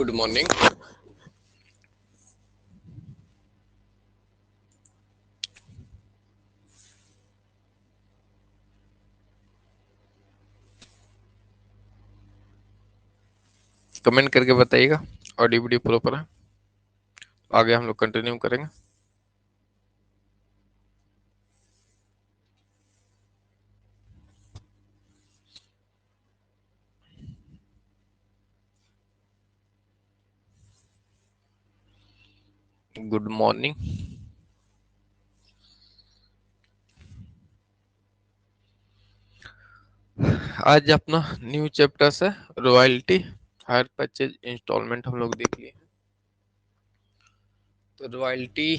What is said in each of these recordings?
Good morning. Comment करके बताइएगा audio video proper है। आगे हम लोग कंटिन्यू करेंगे। Good morning. आज अपना न्यू चैप्टर है रॉयल्टी हायर परचेज इंस्टॉलमेंट हम लोग देख लिए। तो रॉयल्टी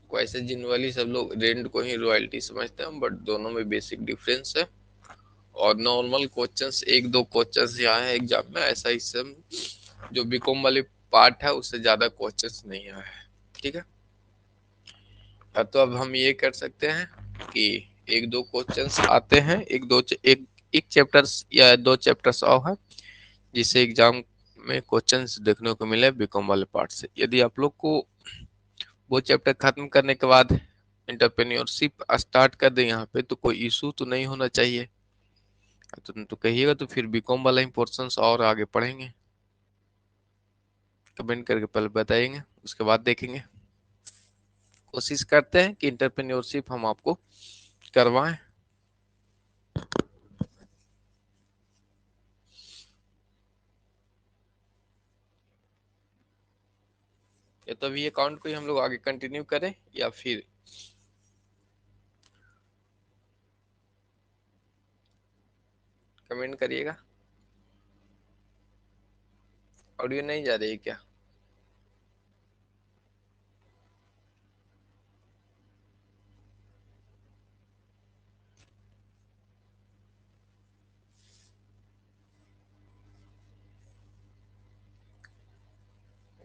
को ऐसे जनरली सब लोग रेंट को ही रॉयल्टी समझते हैं, बट दोनों में बेसिक डिफरेंस है। और नॉर्मल क्वेश्चंस एक दो क्वेश्चंस यहाँ है एग्जाम में, ऐसा ही सब जो बीकॉम वाले पार्ट है उससे ज्यादा क्वेश्चंस नहीं आया है। ठीक है, तो अब हम ये कर सकते हैं कि एक दो क्वेश्चंस आते हैं, एक चैप्टर्स या दो चैप्टर्स और है जिससे एग्जाम में क्वेश्चंस देखने को मिले बीकॉम वाले पार्ट से। यदि आप लोग को वो चैप्टर खत्म करने के बाद एंटरप्रेन्योरशिप स्टार्ट कर दे यहाँ पे तो कोई इशू तो नहीं होना चाहिए। तो कहिएगा तो फिर बीकॉम वाला ही पोर्शन और आगे पढ़ेंगे। कमेंट करके पहले बताएंगे, उसके बाद देखेंगे। कोशिश करते हैं कि एंटरप्रेन्योरशिप हम आपको करवाएं। या तो अभी अकाउंट को ही हम लोग आगे कंटिन्यू करें या फिर कमेंट करिएगा। ऑडियो नहीं जा रही है क्या?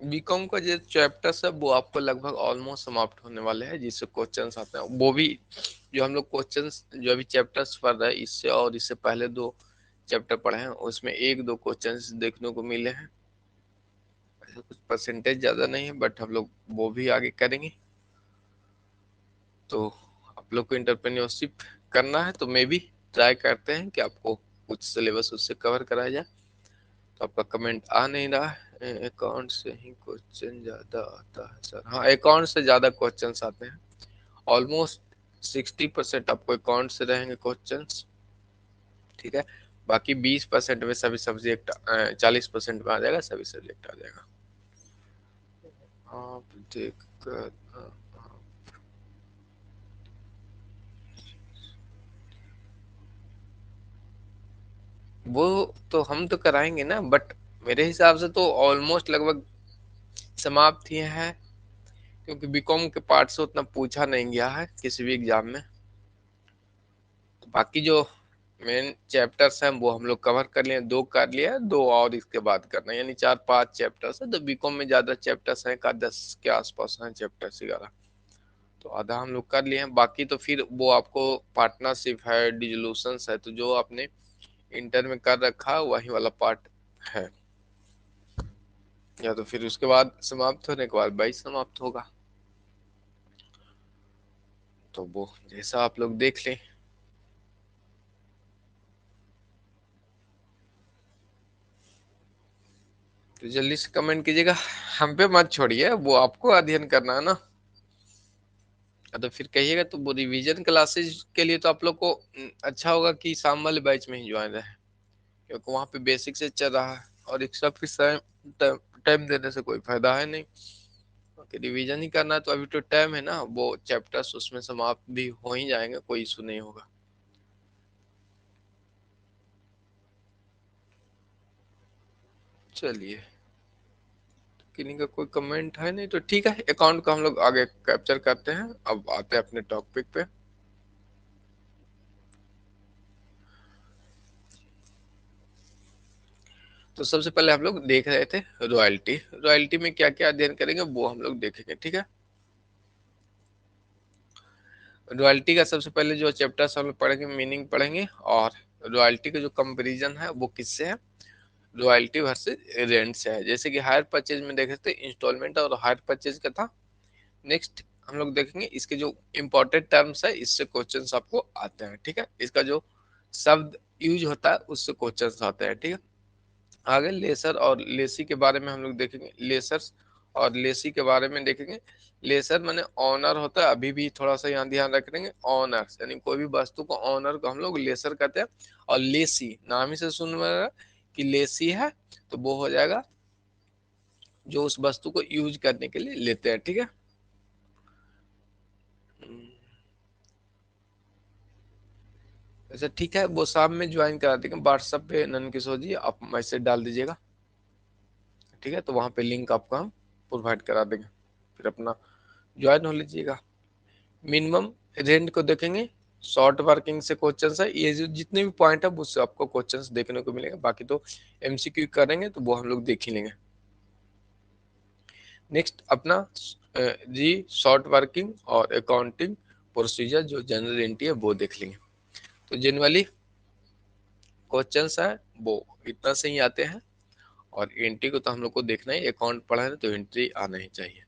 बीकॉम का जो चैप्टर्स है वो आपको लगभग ऑलमोस्ट समाप्त होने वाले हैं, जिससे क्वेश्चंस आते हैं वो भी जो हम लोग क्वेश्चंस जो अभी चैप्टर्स पढ़ रहे हैं इससे और इससे पहले दो चैप्टर पढ़े हैं उसमें एक दो क्वेश्चंस देखने को मिले हैं। ऐसा कुछ परसेंटेज ज्यादा नहीं है, बट हम लोग वो भी आगे करेंगे। तो आप लोग को एंटरप्रेन्योरशिप करना है तो मे भी ट्राई करते हैं कि आपको कुछ सिलेबस उससे कवर कराया जाए। तो आपका कमेंट आ नहीं रहा है। अकाउंट से ही क्वेश्चन ज्यादा आता है सर। हाँ, अकाउंट से ज्यादा क्वेश्चन आते हैं। ऑलमोस्ट 60% आपको अकाउंट से रहेंगे क्वेश्चंस। ठीक है, बाकी 20% में सभी सब्जेक्ट, 40% में आ जाएगा, सभी सब्जेक्ट आ जाएगा। आप देख कर वो तो हम तो कराएंगे ना, बट मेरे हिसाब से तो ऑलमोस्ट लगभग समाप्त ही है, क्योंकि बीकॉम के पार्ट से उतना पूछा नहीं गया है किसी भी एग्जाम में। तो बाकी जो मेन चैप्टर्स हैं वो हम लोग कवर कर लिए, दो कर लिया, दो और इसके बाद करना, यानी 4-5 चैप्टर्स है। तो बीकॉम में ज्यादा चैप्टर्स हैं का 10 के आसपास हैं चैप्टर्स 11। तो आधा हम लोग कर लिए हैं, बाकी तो फिर वो आपको पार्टनरशिप है, डिसोल्यूशंस है, तो जो आपने इंटर में कर रखा है वही वाला पार्ट है। या तो फिर उसके बाद समाप्त होने के बाद 22 समाप्त होगा। तो वो जैसा आप लोग देख लें। तो जल्दी से कमेंट कीजिएगा, हम पे मत छोड़िए, वो आपको अध्ययन करना है ना। तो फिर कहिएगा तो वो रिवीजन क्लासेस के लिए तो आप लोग को अच्छा होगा कि शाम वाले बैच में ही ज्वाइन रहे, क्योंकि वहाँ पे बेसिक से चल रहा है और एक्स्ट्रा फिर टाइम देने से कोई फायदा है नहीं। ओके, रिवीजन ही करना है तो अभी तो टाइम है ना, वो चैप्टर्स उसमें समाप्त भी हो ही जाएंगे, कोई इशू नहीं होगा। चलिए, किन्हीं का कोई कमेंट है नहीं तो ठीक है, अकाउंट का हम लोग आगे कैप्चर करते हैं। अब आते हैं अपने टॉपिक पे। तो सबसे पहले हम लोग देख रहे थे रॉयल्टी। रॉयल्टी में क्या क्या अध्ययन करेंगे वो हम लोग देखेंगे। ठीक है, रॉयल्टी का सबसे पहले जो चैप्टर्स हम लोग पढ़ेंगे मीनिंग पढ़ेंगे, और रॉयल्टी का जो कंपैरिजन है वो किससे है, रॉयल्टी वर्सेस रेंट से है। जैसे कि हायर परचेज में देखे थे इंस्टॉलमेंट और हायर परचेज का था। नेक्स्ट हम लोग देखेंगे इसके जो इम्पोर्टेंट टर्म्स है, इससे क्वेश्चंस आपको आते हैं, ठीक है। इसका जो शब्द यूज होता है उससे क्वेश्चंस आते हैं, ठीक है। आगे लेसर और लेसी के बारे में हम लोग देखेंगे। लेसर्स और लेसी के बारे में देखेंगे। लेसर माने ऑनर होता है, अभी भी थोड़ा सा यहाँ ध्यान रखेंगे, ऑनर यानी कोई भी वस्तु को ऑनर को हम लोग लेसर कहते हैं। और लेसी नाम ही से सुन में आ रहा है कि लेसी है, तो वो हो जाएगा जो उस वस्तु को यूज करने के लिए लेते हैं, ठीक है। अच्छा ठीक है, वो शाम में ज्वाइन करा देंगे व्हाट्सएप पे, नंद किशोर जी आप मैसेज डाल दीजिएगा, ठीक है। तो वहां पे लिंक आपको हम प्रोवाइड करा देंगे, फिर अपना ज्वाइन हो लीजिएगा। मिनिमम रेंट को देखेंगे, शॉर्ट वर्किंग से क्वेश्चन है, ये जो जितने भी पॉइंट है उससे आपको क्वेश्चन देखने को मिलेगा, बाकी तो एमसीक्यू करेंगे तो वो हम लोग देख ही लेंगे। नेक्स्ट अपना जी शॉर्ट वर्किंग और अकाउंटिंग प्रोसीजर जो जनरल एंट्री है वो देख लेंगे। तो जनरली क्वेश्चंस है वो इतना से ही आते हैं, और एंट्री को तो हम लोग को देखना ही, अकाउंट पढ़ा है तो एंट्री आना ही चाहिए।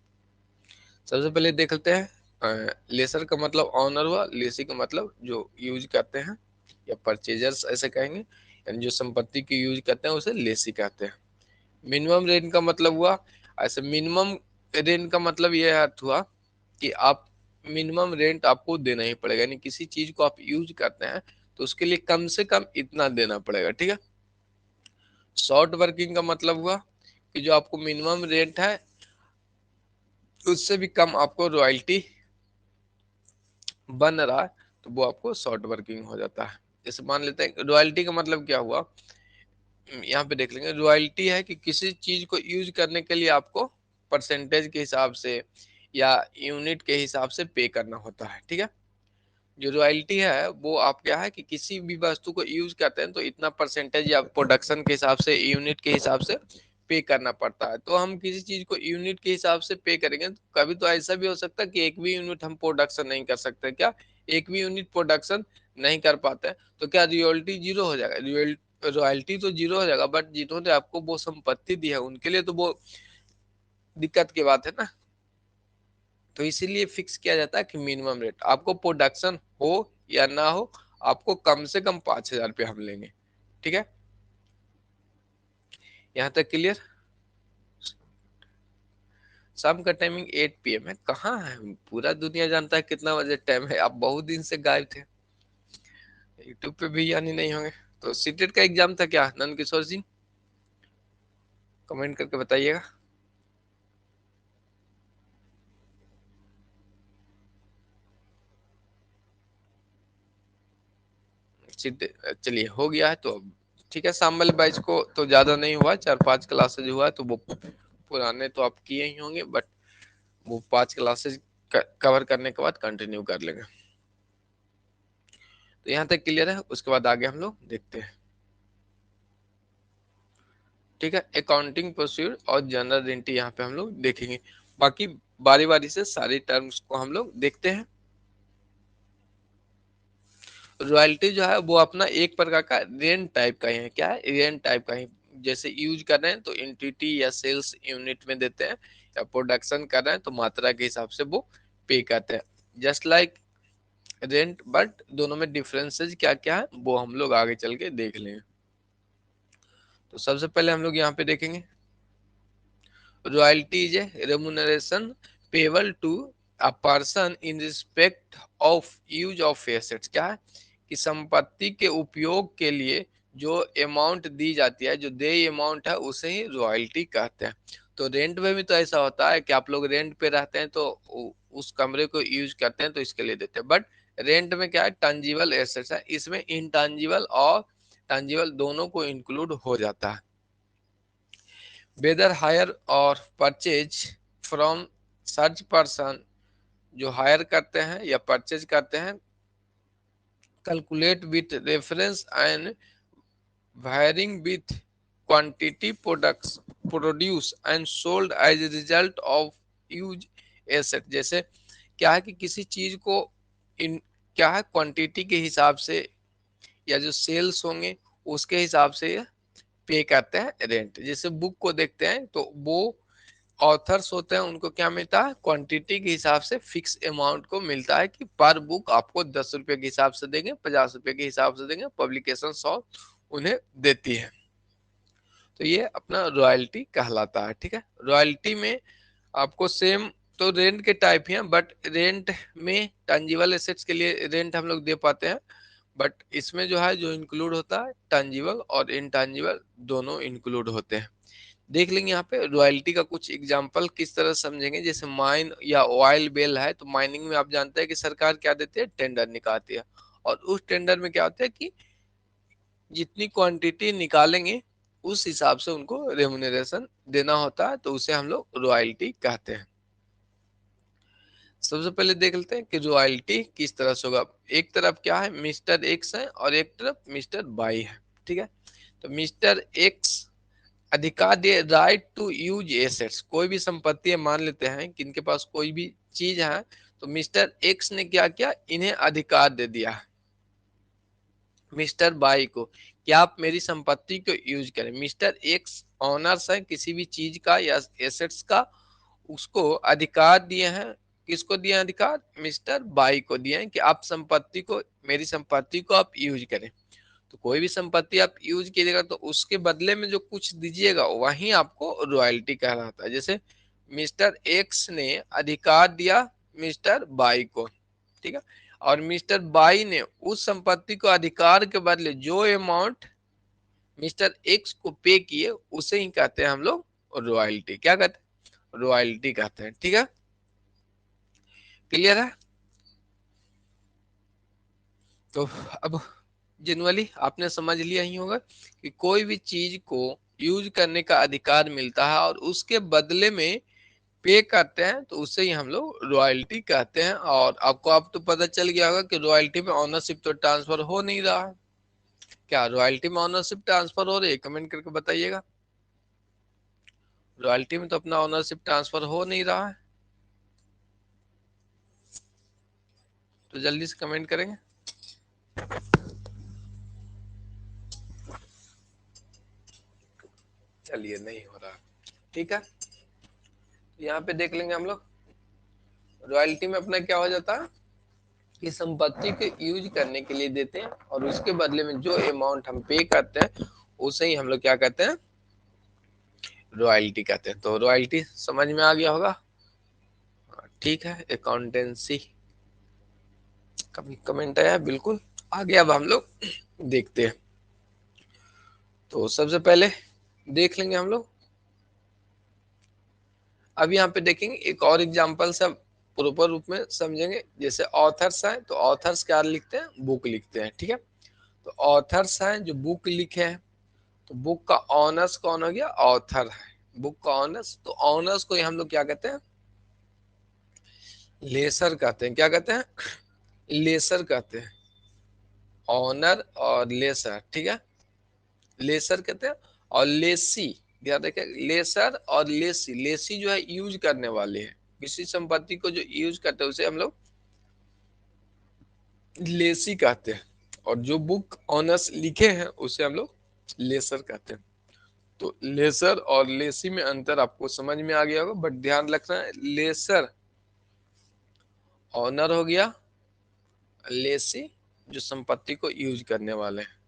सबसे पहले देख लेते हैं, लेसर का मतलब ऑनर हुआ, लेसी का मतलब जो यूज करते हैं या परचेजर्स ऐसे कहेंगे, यानी जो संपत्ति की यूज करते हैं उसे लेसी कहते हैं। मिनिमम रेंट का मतलब हुआ, ऐसे मिनिमम रेंट का मतलब यह अर्थ हुआ कि आप मिनिमम रेंट आपको देना ही पड़ेगा, यानी किसी चीज को आप यूज करते हैं तो उसके लिए कम से कम इतना देना पड़ेगा, ठीक है। शॉर्ट वर्किंग का मतलब हुआ कि जो आपको मिनिमम रेंट है उससे भी कम आपको रॉयल्टी बन रहा है, तो वो आपको शॉर्ट वर्किंग हो जाता है। जैसे मान लेते हैं रॉयल्टी का मतलब क्या हुआ, यहाँ पे देख लेंगे। रॉयल्टी है कि किसी चीज को यूज करने के लिए आपको परसेंटेज के हिसाब से या यूनिट के हिसाब से पे करना होता है, ठीक है। जो रॉयल्टी है वो आप क्या है कि किसी भी वस्तु को यूज करते हैं तो इतना परसेंटेज या प्रोडक्शन के हिसाब से, यूनिट के हिसाब से पे करना पड़ता है। तो हम किसी चीज को यूनिट के हिसाब से पे करेंगे तो कभी तो ऐसा भी हो सकता है कि एक भी यूनिट हम प्रोडक्शन नहीं कर सकते, क्या एक भी यूनिट प्रोडक्शन नहीं कर पाते हैं, तो क्या रॉयल्टी जीरो हो जाएगा? रॉयल्टी तो जीरो हो जाएगा, बट जिन्होंने आपको वो संपत्ति दी है उनके लिए तो वो दिक्कत की बात है ना। तो इसीलिए फिक्स किया जाता है कि मिनिमम रेट, आपको प्रोडक्शन हो या ना हो, आपको कम से कम 5,000 रुपये हम लेंगे, ठीक है। यहाँ तक क्लियर? शाम का टाइमिंग 8 PM है। कहाँ है? पूरा दुनिया जानता है कितना बजे टाइम है, आप बहुत दिन से गायब थे, यूट्यूब पे भी यानी नहीं होंगे। तो सीटेट का एग्जाम था क्या नंद किशोर जी? कमेंट करके बताइएगा। चलिए हो गया है तो अब ठीक है। शाम वाले बैच को तो ज्यादा नहीं हुआ, 4-5 क्लासेज हुआ है, तो वो पुराने तो आप किए ही होंगे, बट वो 5 क्लासेज कवर करने के बाद कंटिन्यू कर लेंगे। तो यहाँ तक क्लियर है, उसके बाद आगे हम लोग देखते हैं, ठीक है। अकाउंटिंग प्रोसीड्यूर और जनरल एंट्री यहाँ पे हम लोग देखेंगे, बाकी बारी बारी से सारी टर्म्स को हम लोग देखते हैं। रॉयल्टी जो है वो अपना एक प्रकार का रेंट टाइप का ही है, क्या है रेंट टाइप का ही। जैसे यूज कर रहे हैं तो एंटिटी या सेल्स यूनिट में देते हैं, या प्रोडक्शन कर रहे हैं तो मात्रा के हिसाब से वो पे करते हैं, जस्ट लाइक रेंट। बट दोनों में डिफरेंसेस क्या क्या है वो हम लोग आगे चल के देख लेंगे। तो सबसे पहले हम लोग यहाँ पे देखेंगे, royalty is a remuneration payable to a person in respect of use of assets. क्या है कि संपत्ति के उपयोग के लिए जो अमाउंट दी जाती है, जो देय अमाउंट है उसे ही रॉयल्टी कहते हैं। तो रेंट में भी तो ऐसा होता है कि आप लोग रेंट पे रहते हैं तो उस कमरे को यूज करते हैं तो इसके लिए देते हैं, बट रेंट में क्या है टंजिबल एसेट्स है, इसमें इनटंजिबल और टंजिबल दोनों को इंक्लूड हो जाता है। वेदर हायर और परचेज फ्रॉम सच पर्सन, जो हायर करते हैं या परचेज करते हैं, calculate with reference and varying with quantity products produced and sold as a result of use asset। जैसे क्या है कि किसी चीज को इन क्या है क्वांटिटी के हिसाब से या जो सेल्स होंगे उसके हिसाब से पे करते हैं रेंट। जैसे बुक को देखते हैं तो वो ऑथर्स होते हैं, उनको क्या मिलता है, क्वांटिटी के हिसाब से फिक्स अमाउंट को मिलता है कि पर बुक आपको 10 रुपए के हिसाब से देंगे, 50 रुपए के हिसाब से देंगे, पब्लिकेशन 100 उन्हें देती है। तो ये अपना रॉयल्टी कहलाता है। ठीक है, रॉयल्टी में आपको सेम तो रेंट के टाइप ही हैं, बट रेंट में टंजिबल एसेट्स के लिए रेंट हम लोग दे पाते हैं, बट इसमें जो है जो इंक्लूड होता है टंजिबल और इनटंजिबल दोनों इंक्लूड होते हैं। देख लेंगे यहाँ पे रॉयल्टी का कुछ एग्जांपल किस तरह समझेंगे। जैसे माइन या ऑयल बेल है, तो माइनिंग में आप जानते हैं कि सरकार क्या देती है, टेंडर निकालती है, और उस टेंडर में क्या होता है कि जितनी क्वांटिटी निकालेंगे उस हिसाब से उनको रेमुनरेशन देना होता है, तो उसे हम लोग रॉयल्टी कहते हैं। सबसे पहले देख लेते हैं कि रॉयल्टी किस तरह से होगा। एक तरफ क्या है, मिस्टर एक्स है और एक तरफ मिस्टर वाई है। ठीक है, तो मिस्टर एक्स अधिकार दे राइट टू यूज एसेट्स, कोई भी संपत्ति है, मान लेते हैं कि इनके पास कोई भी चीज है, तो मिस्टर एक्स ने क्या किया, इन्हें अधिकार दे दिया मिस्टर बाई को कि आप मेरी संपत्ति को यूज करें। मिस्टर एक्स ऑनर्स है किसी भी चीज का या एसेट्स का, उसको अधिकार दिए हैं। किसको दिए हैं अधिकार, मिस्टर बाई को दिए हैं कि आप संपत्ति को, मेरी संपत्ति को आप यूज करें। तो कोई भी संपत्ति आप यूज कीजिएगा तो उसके बदले में जो कुछ दीजिएगा वही आपको रॉयल्टी कहलाता है। जैसे मिस्टर एक्स ने अधिकार दिया मिस्टर बाई को, ठीक है, और मिस्टर बाई ने उस संपत्ति को अधिकार के बदले जो अमाउंट मिस्टर एक्स को पे किए उसे ही कहते हैं हम लोग रॉयल्टी। क्या कहते हैं, रॉयल्टी कहते हैं। ठीक है, क्लियर है। तो अब जनरली आपने समझ लिया ही होगा कि कोई भी चीज को यूज करने का अधिकार मिलता है और उसके बदले में पे करते हैं, तो उसे ही हम लोग रॉयल्टी कहते हैं। और आपको अब तो पता चल गया होगा कि रॉयल्टी में ऑनरशिप तो ट्रांसफर हो नहीं रहा है। क्या रॉयल्टी में ऑनरशिप ट्रांसफर हो रही है, कमेंट करके बताइएगा। रॉयल्टी में तो अपना ऑनरशिप ट्रांसफर हो नहीं रहा है, तो जल्दी से कमेंट करेंगे। चलिए, नहीं हो रहा। ठीक है, यहाँ पे देख लेंगे हम लोग रॉयल्टी में अपना क्या हो जाता है कि संपत्ति को यूज करने के लिए देते हैं और उसके बदले में जो अमाउंट हम पे करते हैं उसे ही हम लोग क्या कहते हैं, रॉयल्टी कहते हैं। तो रॉयल्टी समझ में आ गया होगा। ठीक है, अकाउंटेंसी का भी कमेंट आया, बिल्कुल आ गया। अब हम लोग देखते हैं। तो सबसे पहले देख लेंगे हम लोग, अब यहाँ पे देखेंगे एक और एग्जांपल से प्रॉपर रूप में समझेंगे। जैसे ऑथर्स हैं, तो ऑथर्स क्या लिखते हैं, बुक लिखते हैं। ठीक है, तो ऑथर्स हैं जो बुक लिखे हैं, तो बुक का ऑनर्स कौन हो गया, ऑथर है। बुक का ऑनर्स, तो ऑनर्स को हम लोग क्या कहते हैं, लेसर कहते हैं। क्या कहते हैं, लेसर कहते हैं। ऑनर और लेसर, ठीक है, लेसर कहते हैं। और लेसी, ध्यान रखें, लेसर और लेसी, लेसी जो है यूज करने वाले हैं, किसी संपत्ति को जो यूज करते हैं उसे हम लोग लेसी कहते हैं। और जो बुक ऑनर्स लिखे हैं उसे हम लोग लेसर कहते हैं। तो लेसर और लेसी में अंतर आपको समझ में आ गया होगा, बट ध्यान रखना है, लेसर ऑनर हो गया, लेसी जो संपत्ति को यूज करने वाले हैं।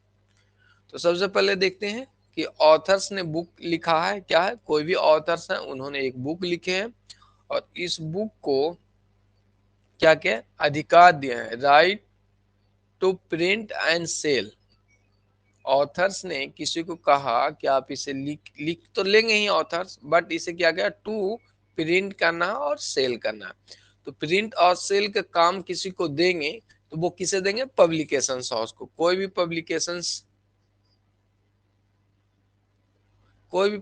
तो सबसे पहले देखते हैं कि ऑथर्स ने बुक लिखा है, क्या है, कोई भी ऑथर्स हैं उन्होंने एक बुक लिखे हैं और इस बुक को क्या क्या अधिकार दिए हैं, right to print and sell. Authors ने किसी को कहा कि आप इसे लिख लिख तो लेंगे ही ऑथर्स, बट इसे क्या गया, टू प्रिंट करना और सेल करना। तो प्रिंट और सेल का काम किसी को देंगे तो वो किसे देंगे, पब्लिकेशन हाउस को। कोई भी पब्लिकेशंस, कोई भी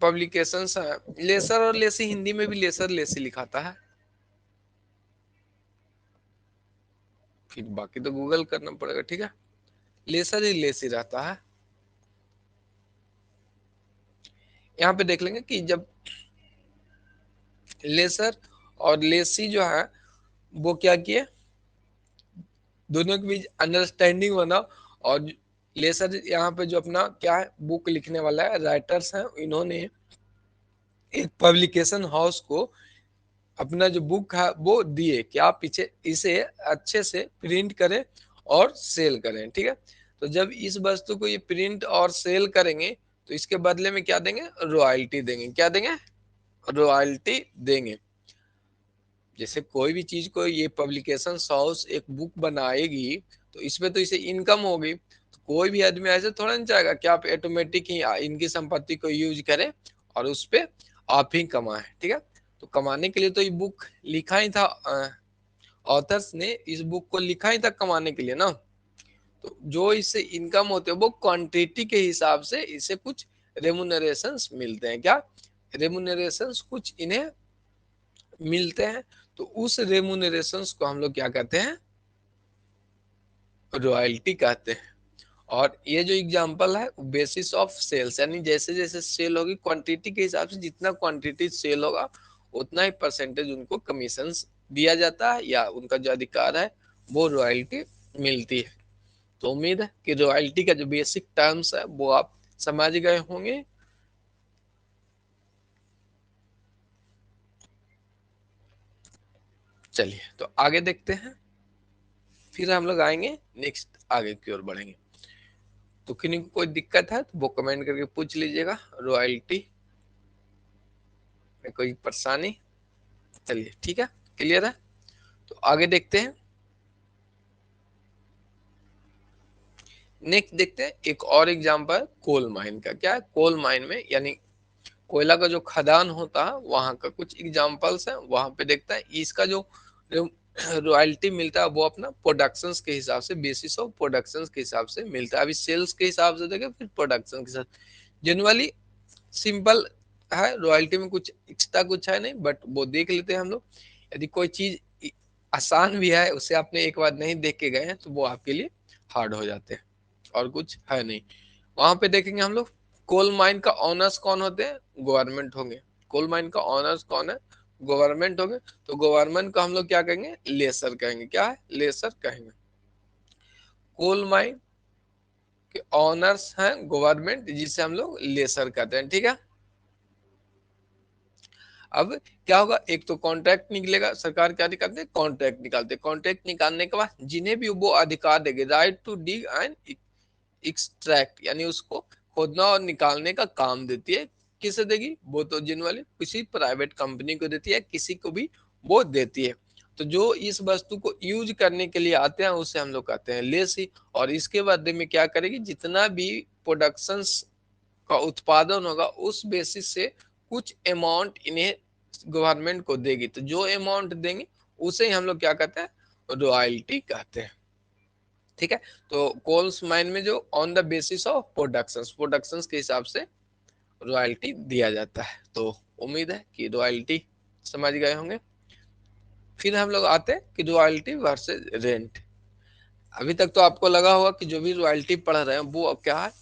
पब्लिकेशंस है, लेसर और लेसी, हिंदी में भी लेसर लेसी लिखाता है, फिर बाकी तो गूगल करना पड़ेगा। ठीक है, लेसर ही लेसी रहता है। यहाँ पे देख लेंगे कि जब लेसर और लेसी जो है वो क्या किए, दोनों के बीच अंडरस्टैंडिंग बना और लेसर यहाँ पे जो अपना क्या है बुक लिखने वाला है, राइटर्स हैं, इन्होंने एक पब्लिकेशन हाउस को अपना जो बुक है वो दिए कि आप पीछे इसे अच्छे से प्रिंट करें और सेल करें, ठीक है। तो जब इस वस्तु को ये प्रिंट और सेल करेंगे तो इसके बदले में क्या देंगे, रॉयल्टी देंगे। क्या देंगे, रॉयल्टी देंगे। जैसे कोई भी चीज को ये पब्लिकेशन हाउस एक बुक बनाएगी तो इसमें तो इसे इनकम होगी, तो कोई भी आदमी ऐसे थोड़ा नहीं चाहेगा कि आप ऑटोमेटिक ही इनकी संपत्ति को यूज करें और उस पे आप ही कमाएं, ठीक है। तो कमाने के लिए तो ये बुक लिखा ही था, ऑथर्स ने इस बुक को लिखा ही था कमाने के लिए ना। तो जो इससे इनकम होते हैं वो क्वांटिटी के हिसाब से इसे कुछ रेमुनरेशंस मिलते हैं। क्या रेमुनरेशंस कुछ इन्हें मिलते हैं, तो उस रेमुनरेशंस को हम लोग क्या कहते हैं, रॉयल्टी कहते हैं। और ये जो एग्जांपल है बेसिस ऑफ सेल्स, यानी जैसे जैसे सेल होगी क्वांटिटी के हिसाब से, जितना क्वांटिटी सेल होगा उतना ही परसेंटेज उनको कमीशन दिया जाता है या उनका जो अधिकार है वो रॉयल्टी मिलती है। तो उम्मीद है कि रॉयल्टी का जो बेसिक टर्म्स है वो आप समझ गए होंगे। चलिए तो आगे देखते हैं, फिर हम लोग आएंगे नेक्स्ट, आगे की ओर बढ़ेंगे। तो किन्हीं को कोई दिक्कत है तो वो कमेंट करके पूछ लीजिएगा, रॉयल्टी में कोई परेशानी। चलिए ठीक है, क्लियर है। तो आगे देखते हैं, नेक्स्ट देखते हैं एक और एग्जांपल कोल माइन का। क्या है, कोल माइन में यानी कोयला का जो खदान होता है वहां का कुछ एग्जांपल्स है, वहां पे देखता है इसका जो रॉयल्टी मिलता है वो अपना प्रोडक्शंस के हिसाब से, बेसिस ऑफ प्रोडक्शंस के हिसाब से मिलता है। अभी सेल्स के हिसाब से देखें फिर प्रोडक्शन के साथ, जनरली सिंपल है, रॉयल्टी में कुछ एक्स्ट्रा कुछ है नहीं, बट वो देख लेते हैं हम लोग। यदि कोई चीज आसान भी है उसे आपने एक बार नहीं देख के गए हैं तो वो आपके लिए हार्ड हो जाते हैं, और कुछ है नहीं। वहां पे देखेंगे हम लोग कोल माइन का ऑनर्स कौन होते हैं, गवर्नमेंट होंगे। कोल माइन का ऑनर्स कौन है, गवर्नमेंट होंगे। तो गवर्नमेंट को हम लोग क्या कहेंगे, लेसर कहेंगे। क्या है, लेसर कहेंगे। कोल माइन के ऑनर्स हैं गवर्नमेंट, जिसे हम लोग लेसर कहते हैं, ठीक है। अब क्या होगा, एक तो कॉन्ट्रैक्ट निकलेगा, सरकार क्या निकालते हैं, कॉन्ट्रैक्ट निकालते हैं। कॉन्ट्रैक्ट निकालने के बाद जिन्हें भी वो अधिकार देंगे, right to dig and extract, यानी उसको खोदना और निकालने का काम देती है। किसे देगी, वो तो जिन वाली किसी प्राइवेट कंपनी को देती है, किसी को भी वो देती है। तो जो इस वस्तु को यूज करने के लिए आते हैं उसे हम लोग कहते हैं लेसी। और इसके बदले में क्या करेगी, जितना भी प्रोडक्शन का उत्पादन होगा उस बेसिस से कुछ अमाउंट इन्हें गवर्नमेंट को देगी। तो जो अमाउंट देंगे उसे हम लोग क्या कहते हैं, रॉयल्टी कहते हैं, ठीक है। तो कोल्स माइन में जो on the basis of productions के हिसाब से रॉयल्टी दिया जाता है। तो उम्मीद है कि रॉयल्टी समझ गए होंगे। फिर हम लोग आते हैं कि रॉयल्टी वर्सेस रेंट। अभी तक तो आपको लगा होगा कि जो भी रॉयल्टी पढ़ रहे हैं वो अब क्या है,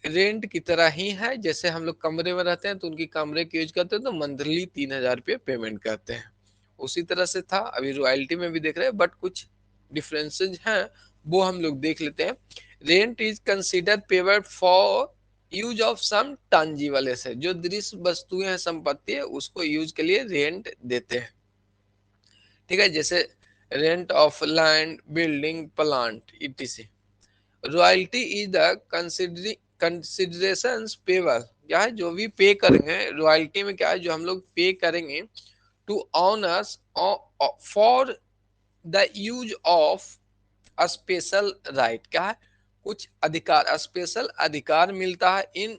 रेंट की तरह ही है। जैसे हम लोग कमरे में रहते हैं तो उनकी कमरे की यूज करते हैं तो मंथली 3,000 रुपये पेमेंट करते हैं, उसी तरह से था अभी रॉयल्टी में भी देख रहे हैं, बट कुछ डिफरेंसेस हैं वो हम लोग देख लेते हैं। Rent is consider payer for use of some tangible asset, जो दृश्य वस्तुएं हैं, संपत्ति है, उसको यूज के लिए रेंट देते हैं, ठीक है। जैसे rent of land, building, plant, etc. Royalty is the consideration payable, क्या है, जो भी पे करेंगे रॉयल्टी में, क्या है, जो हम लोग पे करेंगे to owners for the use of special right. क्या है, कुछ अधिकार, स्पेशल अधिकार मिलता है इन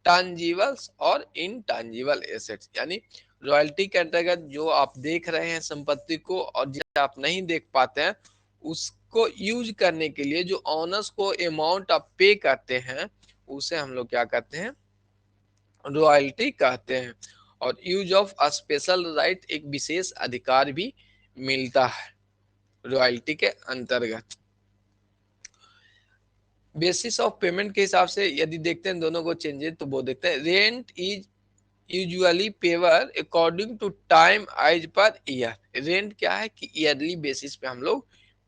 टांजीबल्स और इनटांजीबल एसेट्स, यानी रॉयल्टी के अंतर्गत जो आप देख रहे हैं संपत्ति को और जिसे आप नहीं देख पाते हैं उसको यूज करने के लिए जो ऑनर्स को अमाउंट आप पे करते हैं उसे हम लोग क्या कहते हैं, रॉयल्टी कहते हैं। और यूज ऑफ स्पेशल राइट, एक विशेष अधिकार भी मिलता है रॉयल्टी के अंतर्गत। बेसिस ऑफ पेमेंट के हिसाब से यदि देखते हैं दोनों को चेंजेस, तो वो देखते हैं rent is usually payable according to time as per year. Rent क्या है कि ईयरली बेसिस पे हम लोग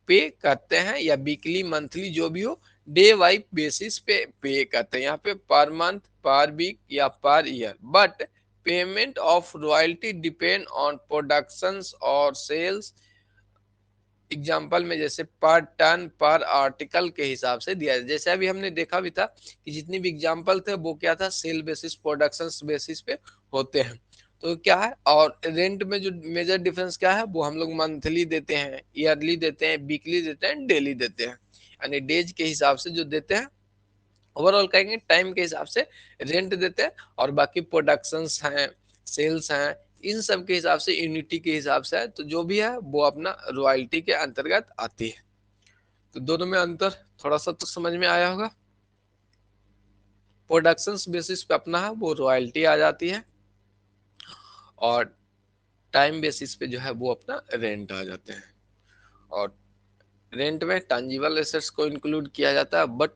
पे करते हैं या वीकली मंथली जो भी हो, डे वाइज बेसिस पे पे करते हैं, यहाँ पे पर मंथ, पर वीक या per year, but payment of royalty depend on productions और सेल्स। एग्जाम्पल में जैसे पर टन पर आर्टिकल के हिसाब से दिया है। जैसे अभी हमने देखा भी था कि जितनी भी एग्जाम्पल थे वो क्या था, सेल बेसिस प्रोडक्शन बेसिस पे होते हैं। तो क्या है, और रेंट में जो मेजर डिफरेंस क्या है, वो हम लोग मंथली देते हैं, ईयरली देते हैं, वीकली देते हैं, डेली देते हैं, यानी डेज के हिसाब से जो देते हैं। ओवरऑल कहेंगे टाइम के हिसाब से रेंट देते हैं, और बाकी प्रोडक्शंस हैं, सेल्स हैं, इन सब के हिसाब से, यूनिटी के हिसाब से है, तो जो भी है वो अपना रॉयल्टी के अंतर्गत आती है। तो दोनों में अंतर थोड़ा सा तो समझ में आया होगा। प्रोडक्शंस बेसिस पे अपना है वो रॉयल्टी आ जाती है, और टाइम बेसिस पे जो है वो अपना रेंट आ जाते हैं। और रेंट में टैंजिबल एसेट्स को इंक्लूड किया जाता है, बट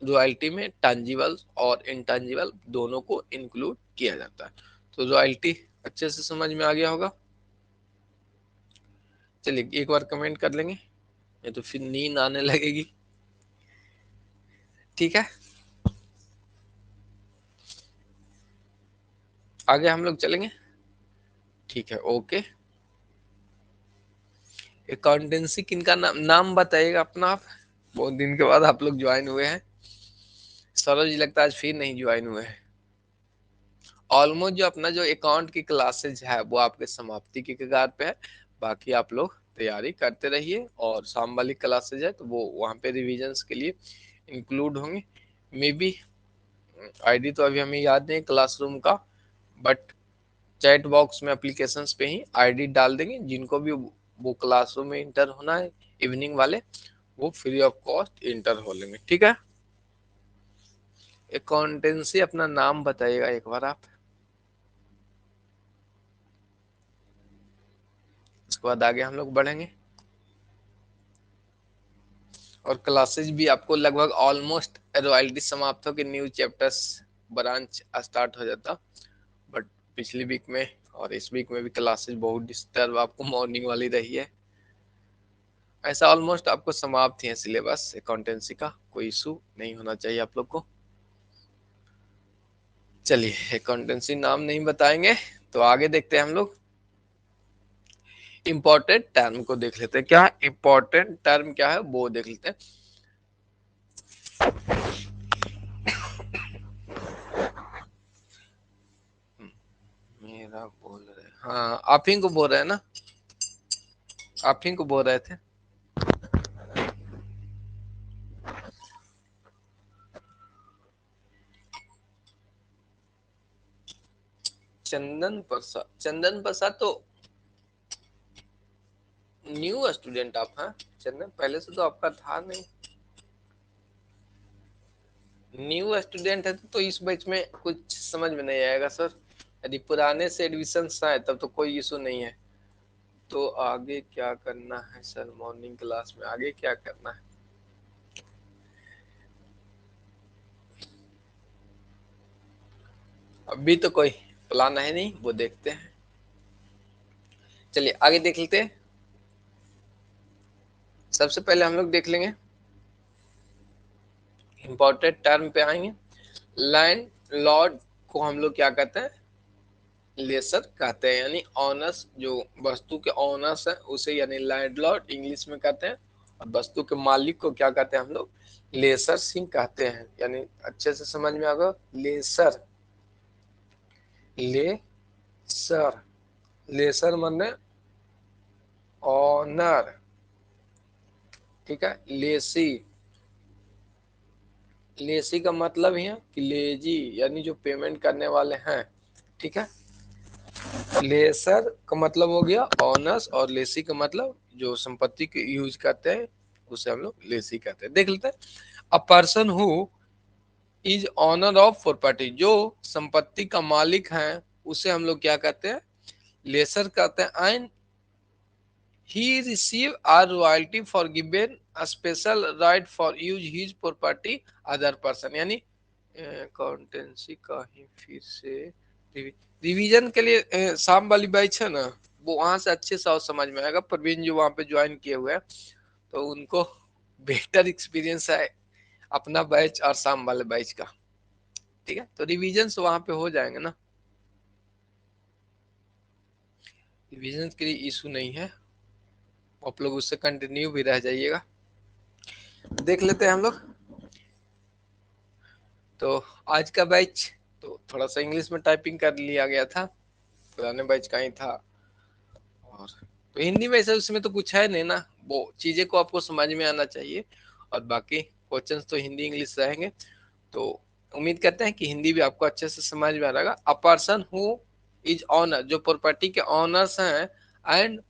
रॉयल्टी में टैंजिबल और इनटैंजिबल दोनों को इंक्लूड किया जाता है। तो रॉयल्टी अच्छे से समझ में आ गया होगा। चलिए एक बार कमेंट कर लेंगे, नहीं तो फिर नींद आने लगेगी। ठीक है, आगे हम लोग चलेंगे। ठीक है, ओके। अकाउंटेंसी किनका नाम बताइएगा अपना आप। बहुत दिन के बाद आप लोग ज्वाइन हुए हैं। सौरभ जी लगता है आज फिर नहीं ज्वाइन हुए हैं। ऑलमोस्ट जो अपना जो अकाउंट की क्लासेज है वो आपके समाप्ति की कगार पे है। बाकी आप लोग तैयारी करते रहिए, और शाम वाली क्लासेज है तो वो वहाँ पे रिविजन्स के लिए इंक्लूड होंगे। मे बी आईडी तो अभी हमें याद नहीं क्लासरूम का, बट चैट बॉक्स में एप्लीकेशंस पे ही आईडी डाल देंगे। जिनको भी वो क्लासरूम में इंटर होना है इवनिंग वाले, वो फ्री ऑफ कॉस्ट इंटर हो लेंगे। ठीक है, अकाउंटेंसी अपना नाम बताइएगा एक बार आप, उसके बाद आगे हम लोग बढ़ेंगे। और क्लासेज भी आपको लगभग ऑलमोस्ट रॉयल्टी समाप्त होकर न्यू चैप्टर्स ब्रांच स्टार्ट हो जाता, बट पिछली वीक में और इस वीक में भी क्लासेज बहुत डिस्टर्ब आपको मॉर्निंग वाली रही है। ऐसा ऑलमोस्ट आपको समाप्त ही है सिलेबस अकाउंटेंसी का, कोई इशू नहीं होना चाहिए आप लोग को। चलिए अकाउंटेंसी नाम नहीं बताएंगे, तो आगे देखते हैं हम लोग। इंपॉर्टेंट टर्म को देख लेते हैं, क्या इंपॉर्टेंट टर्म क्या है वो देख लेते हैं। मेरा बोल रहे, हाँ आप ही को बोल रहे हैं ना, आप ही को बोल रहे थे। चंदन प्रसाद तो न्यू स्टूडेंट आप हैं। चंदन पहले से तो आपका था नहीं, न्यू स्टूडेंट है तो इस बैच में कुछ समझ में नहीं आएगा सर। यदि पुराने से एडमिशन आए तब तो कोई इशू नहीं है। तो आगे क्या करना है सर, मॉर्निंग क्लास में आगे क्या करना है? अभी तो कोई प्लान है नहीं, वो देखते हैं। चलिए आगे देख लेते हैं। सबसे पहले हम लोग देख लेंगे, इंपॉर्टेंट टर्म पे आएंगे। लैंड लॉर्ड को हम लोग क्या कहते हैं, लेसर कहते हैं, यानी ऑनर्स जो वस्तु के ऑनर्स है उसे यानी लैंडलॉर्ड इंग्लिश में कहते हैं। और वस्तु के मालिक को क्या कहते हैं हम लोग, लेसर सिंह कहते हैं। यानी अच्छे से समझ में आगा, लेसर, लेसर, लेसर माने ऑनर, ठीक है। लेसी, लेसी का मतलब ही है कि लेजी, यानी जो पेमेंट करने वाले हैं, ठीक है। लेसर का मतलब हो गया ऑनर्स, और लेसी का मतलब जो संपत्ति के यूज करते हैं उसे हम लोग लेसी कहते हैं। देख लेते हैं, a person who is owner of property, जो संपत्ति का मालिक है उसे हम लोग क्या कहते हैं, लेसर कहते हैं। And he receive a royalty for given a special right for use his property other person। यानी अकाउंटेंसी का ही फिर से रिवीजन के लिए शाम वाली बैच है ना, वो वहां से अच्छे से और समझ में आएगा। प्रवीण जो वहां पे ज्वाइन किए हुए हैं तो उनको बेटर एक्सपीरियंस है अपना बैच और शाम वाले बैच का। ठीक है, तो रिविजन वहां पे हो जाएंगे ना, रिविजन के लिए इशू नहीं है, आप लोग उससे कंटिन्यू भी रह जाइएगा। देख लेते हैं हम लोग। तो आज का बैच तो थोड़ा सा इंग्लिश में टाइपिंग कर लिया गया था, पुराने बैच का ही था। और तो हिंदी में ऐसा उसमें तो कुछ है नहीं ना, वो चीजें को आपको समझ में आना चाहिए, और बाकी क्वेश्चंस तो हिंदी इंग्लिश रहेंगे। तो उम्मीद करते हैं कि हिंदी भी आपको अच्छे से समझ में आ रहेगा। A person who is owner, जो प्रॉपर्टी के ऑनर्स हैं, एंड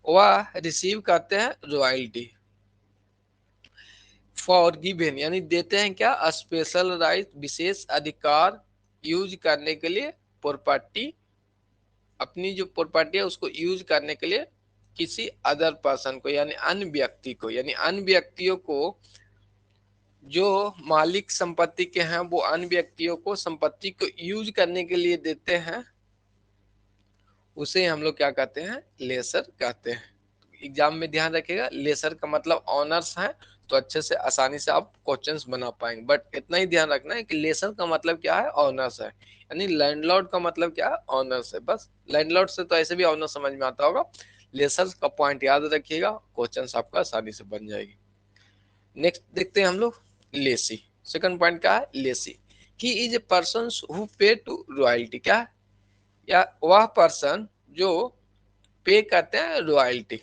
वह रिसीव करते हैं रॉयल्टी फॉर गिवन, यानी देते हैं क्या, स्पेशल राइट, विशेष अधिकार यूज करने के लिए प्रॉपर्टी, अपनी जो प्रॉपर्टी है उसको यूज करने के लिए किसी अदर पर्सन को, यानी अन्य व्यक्ति को, यानी अन्य व्यक्तियों को, जो मालिक संपत्ति के हैं वो अन्य व्यक्तियों को संपत्ति को यूज करने के लिए देते हैं, उसे हम लोग क्या कहते हैं, लेसर कहते हैं। एग्जाम में ध्यान रखिएगा, लेसर का मतलब ऑनर्स है, तो अच्छे से आसानी से आप क्वेश्चंस बना पाएंगे। बट इतना ही ध्यान रखना है कि लेसर का मतलब क्या है, ऑनर्स है, यानी लैंडलॉर्ड का मतलब क्या है, ऑनर्स है। बस लैंडलॉर्ड से तो ऐसे भी ऑनर समझ में आता होगा, लेसर का पॉइंट याद रखिएगा, क्वेश्चंस आपका आसानी से बन जाएगी। नेक्स्ट देखते हैं हम लोग, लेसी। सेकंड पॉइंट क्या है, lessee. He is a person who pay to royalty, क्या है, या वह पर्सन जो पे करते हैं royalty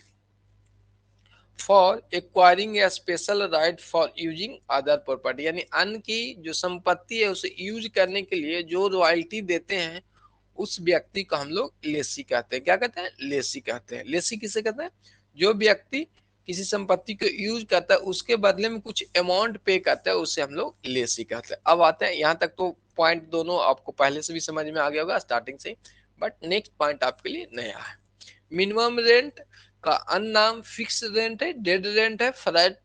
for acquiring a special right for using other property, यानी अन्य की जो संपत्ति है उसे यूज करने के लिए जो रॉयल्टी देते हैं, उस व्यक्ति को हम लोग लेसी कहते हैं। क्या कहते हैं, लेसी कहते हैं। लेसी किसे कहते हैं, जो व्यक्ति किसी संपत्ति को यूज करता है उसके बदले में कुछ अमाउंट पे करता है, उसे हम लोग लेसी कहते हैं। अब आते हैं यहाँ तक, तो पॉइंट दोनों आपको पहले से भी समझ में आ गया होगा स्टार्टिंग से, बट नेक्स्ट पॉइंट आपके लिए नया है। मिनिमम रेंट का अन्य नाम फिक्स रेंट है, डेड रेंट है, फ्लैट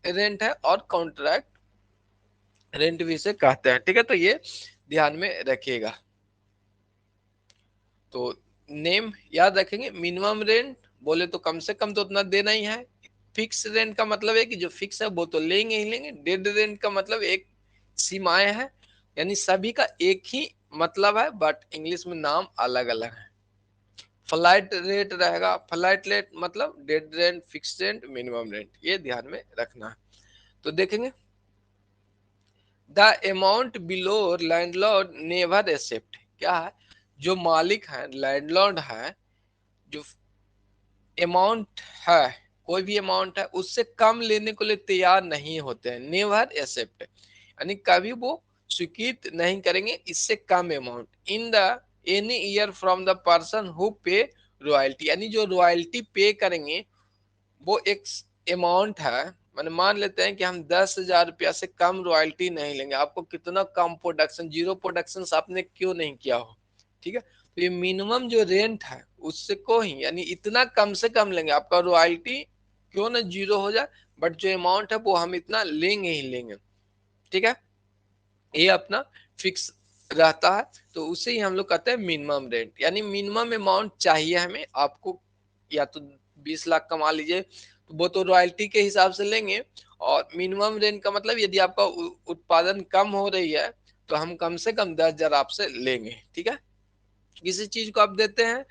रेंट है, और कॉन्ट्रैक्ट रेंट भी इसे कहते हैं। ठीक है, तो ये ध्यान में रखिएगा। तो नेम याद रखेंगे, मिनिमम रेंट बोले तो कम से कम तो उतना देना ही है। फिक्स रेंट का मतलब है कि जो फिक्स है वो तो लेंगे ही लेंगे। डेड रेंट का मतलब एक सीमाएं है, यानी सभी का एक ही मतलब है, बट इंग्लिश में नाम अलग अलग है। फ्लाइट रेट रहेगा, फ्लाइट रेट मतलब dead rent, fix rent, minimum rent, ये ध्यान में रखना है। तो देखेंगे, the amount below landlord never accept, क्या है, जो मालिक है, लैंडलॉर्ड है, जो अमाउंट है, कोई भी अमाउंट है, उससे कम लेने को लिए तैयार नहीं होते हैं। नेवर एक्सेप्ट यानी कभी वो स्वीकृत नहीं करेंगे इससे कम amount, in the any year from the person who pay royalty, यानी जो रॉयल्टी पे करेंगे वो एक अमाउंट है। मैंने मान लेते हैं कि हम 10,000 रुपया से कम रॉयल्टी नहीं लेंगे, आपको कितना कम प्रोडक्शन, जीरो प्रोडक्शन आपने क्यों नहीं किया हो, ठीक है, तो ये मिनिमम जो रेंट है उससे को ही, यानी इतना कम से कम लेंगे, आपका रॉयल्टी क्यों ना जीरो हो जाए, बट जो अमाउंट है वो हम इतना लेंगे ही लेंगे। ठीक है, ये अपना फिक्स रहता है, तो उसे ही हम लोग कहते हैं मिनिमम रेंट, यानी मिनिमम अमाउंट चाहिए हमें। आपको या तो 20 लाख कमा लीजिए तो वो तो रॉयल्टी के हिसाब से लेंगे, और मिनिमम रेंट का मतलब यदि आपका उत्पादन कम हो रही है तो हम कम से कम 10,000 आपसे लेंगे। ठीक है, किसी चीज को आप देते हैं,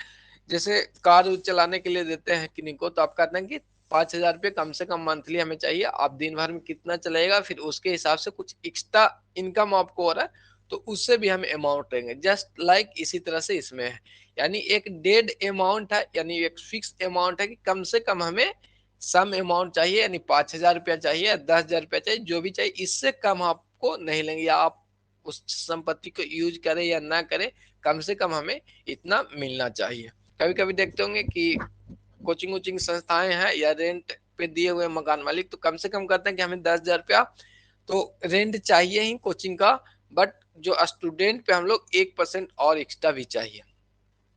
जैसे कार चलाने के लिए देते हैं किन्हीं को, तो आप कहते हैं कि 5,000 रुपये कम से कम मंथली हमें चाहिए, आप दिन भर में कितना चलाएगा, फिर उसके हिसाब से कुछ एक्स्ट्रा इनकम आपको हो रहा है तो उससे भी हम अमाउंट लेंगे। जस्ट लाइक इसी तरह से इसमें है, यानी एक डेड अमाउंट है, यानी एक फिक्स अमाउंट है कि कम से कम हमें सम अमाउंट चाहिए, यानी 5,000 रुपया चाहिए, 10,000 रुपया चाहिए, जो भी चाहिए, इससे कम आपको नहीं लेंगे, या आप उस संपत्ति को यूज करें या ना करें, कम से कम हमें इतना मिलना चाहिए। कभी कभी देखते होंगे कि कोचिंग वोचिंग संस्थाएं हैं या रेंट पे दिए हुए मकान मालिक तो कम से कम कहते हैं कि हमें 10,000 रुपया तो रेंट चाहिए ही कोचिंग का, बट जो स्टूडेंट पे हम लोग 1% और एक्स्ट्रा भी चाहिए।